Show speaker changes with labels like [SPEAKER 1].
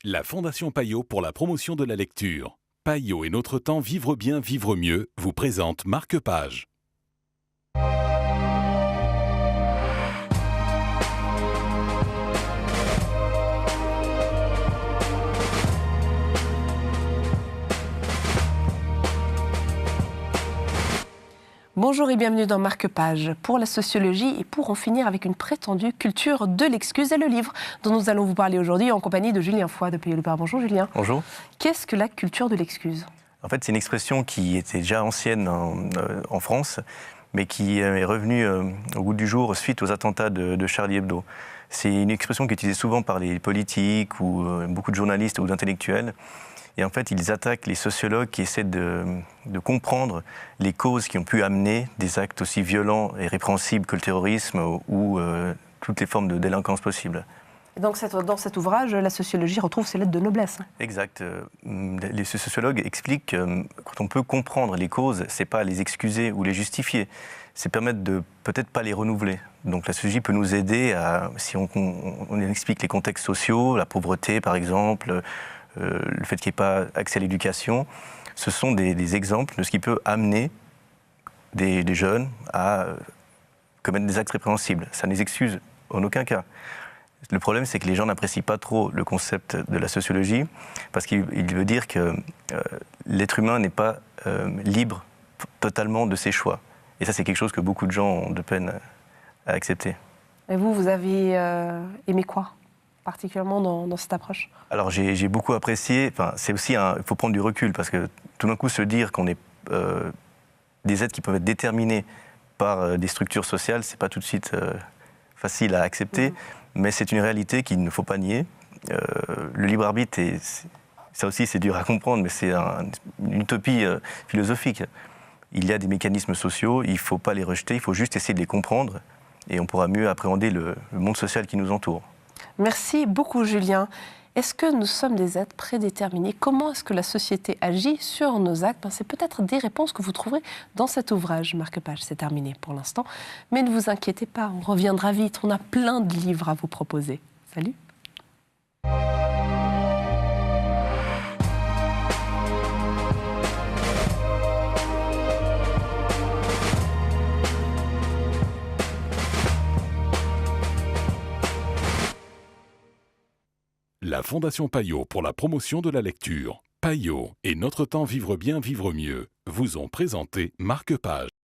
[SPEAKER 1] La Fondation Payot pour la promotion de la lecture. Payot et notre temps vivre bien, vivre mieux vous présente Marque-Page.
[SPEAKER 2] Bonjour et bienvenue dans Marque-Page pour la sociologie et pour en finir avec une prétendue culture de l'excuse et le livre dont nous allons vous parler aujourd'hui en compagnie de Julien Foy de Pays Le Père. Bonjour Julien.
[SPEAKER 3] Bonjour.
[SPEAKER 2] Qu'est-ce que la culture de l'excuse ?
[SPEAKER 3] En fait, c'est une expression qui était déjà ancienne en France, mais qui est revenue au goût du jour suite aux attentats de Charlie Hebdo. C'est une expression qui est utilisée souvent par les politiques ou beaucoup de journalistes ou d'intellectuels. Et en fait, ils attaquent les sociologues qui essaient de comprendre les causes qui ont pu amener des actes aussi violents et répréhensibles que le terrorisme ou toutes les formes de délinquance possibles.
[SPEAKER 2] Et donc dans cet ouvrage, la sociologie retrouve ses lettres de noblesse.
[SPEAKER 3] Exact. Les sociologues expliquent que quand on peut comprendre les causes, c'est pas les excuser ou les justifier, c'est permettre de peut-être pas les renouveler. Donc la sociologie peut nous aider à, si on explique les contextes sociaux, la pauvreté par exemple, le fait qu'il n'y ait pas accès à l'éducation, ce sont des exemples de ce qui peut amener des jeunes à commettre des actes répréhensibles. Ça ne les excuse en aucun cas. Le problème, c'est que les gens n'apprécient pas trop le concept de la sociologie, parce qu'il veut dire que l'être humain n'est pas libre totalement de ses choix. Et ça, c'est quelque chose que beaucoup de gens ont de peine à accepter.
[SPEAKER 2] Et vous avez aimé quoi particulièrement dans cette approche ?
[SPEAKER 3] Alors j'ai beaucoup apprécié, c'est aussi il faut prendre du recul, parce que tout d'un coup se dire qu'on est des êtres qui peuvent être déterminés par des structures sociales, c'est pas tout de suite facile à accepter, mais c'est une réalité qu'il ne faut pas nier. Le libre arbitre, ça aussi c'est dur à comprendre, mais c'est une utopie philosophique. Il y a des mécanismes sociaux, il ne faut pas les rejeter, il faut juste essayer de les comprendre, et on pourra mieux appréhender le monde social qui nous entoure.
[SPEAKER 2] Merci beaucoup Julien. Est-ce que nous sommes des êtres prédéterminés ? Comment est-ce que la société agit sur nos actes ? C'est peut-être des réponses que vous trouverez dans cet ouvrage. Marque-Page, c'est terminé pour l'instant. Mais ne vous inquiétez pas, on reviendra vite. On a plein de livres à vous proposer. Salut.
[SPEAKER 1] La Fondation Payot pour la promotion de la lecture. Payot et notre temps vivre bien, vivre mieux vous ont présenté Marque-Page.